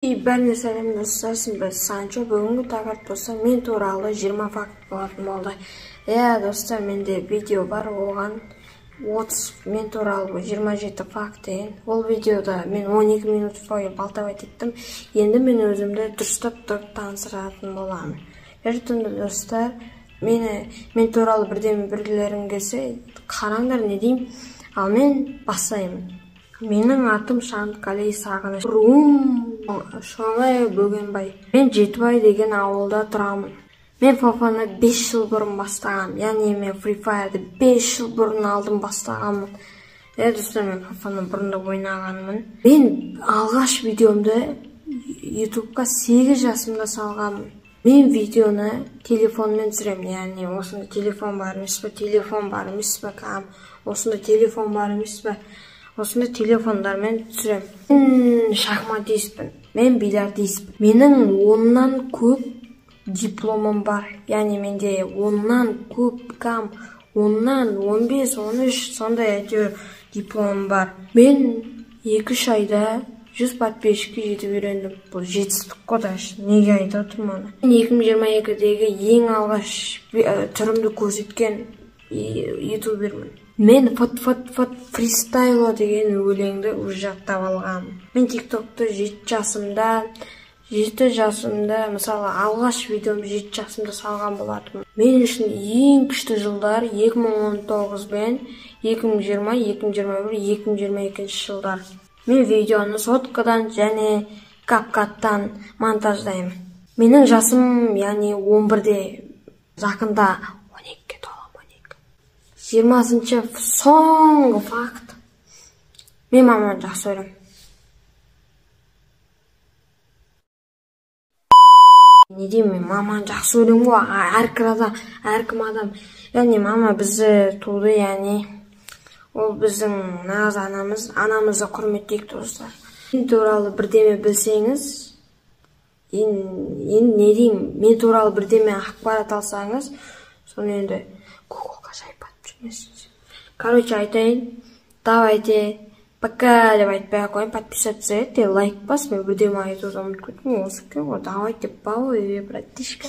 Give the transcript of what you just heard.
Бәріне сәлем достар, біз Санчо. Бүгінгі тақырып болса, мен туралы 20 факт болатын болды. Достар, менде видео бар, оған мен туралы 27 факт деген. Ол видеода мен 12 минут бойы балтабайт еттім. Енді мен өзімді дұрыстап тұрып таныстыратын боламын. Түнді достар, мен туралы бірден келсе, қараңдар не деймін, ал мен бастаймын. Менің атым Шанткалей Сағыныш. Шоңай Бөгенбай. Мен Жетібай деген ауылда тұрамын. Мен Фафаны 5 жыл бұрын бастағам. Яғни мен Free Fire'ды 5 жыл бұрын алдым бастағамын. Достар, мен Фафаны бұрында ойнағанмын. Мен алғаш видеомды YouTube'қа 8 жасымда салғамын. Мен видеоны телефонмен түсіремін. Яғни осында телефон бар емес пе, осында телефон бар емес пе. Осында телефондармен түсірем. Мен шахматистпін, мен бильярдистпін. Менің 10-нан көп дипломым бар. Яғни менде 10-нан көп кам, 10-нан 15, 13 сондай әйтеуір дипломым бар. Мен 2-3 айда 100 подписчикке жетіп үйрендім. Бұл жетістік қой, неге айтып отырмын оны. Мен 2022-дегі ең алғаш түрімді көрсеткен ютубермін. Мен фристайло деген өлеңді жаттап алғам. Мен тиктокты 7 жасымда, мысалы, алғаш видеом 7 жасымда салған болатым. Мен үшін ең күшті жылдар 2019 бен 2020, 2021, 2022 жылдар. Мен видеоны соткадан және капкаттан монтаждаймын. Менің жасым, яғни 11-де, жақында 12-ге толам. 20-шы соңғы факт. Мен маманы жақсы көремін. Не деймін, мен маманы жақсы көремін ғой, әркім адам. Яғни мама бізді туды, яғни ол біздің нағыз анамыз, анамызды құрметтейік достар. Мен туралы бірдеме білсеңіз, енді не деймін, мен туралы бірдеме ақпарат алсаңыз, соны енді Google-ға жайып Короче, айтайын, давайте, пока деп айтпай қойын, подписаться ет, лайк бас, мен бірдеме айтуды ұмытып кеттім, осы давайте, братишка.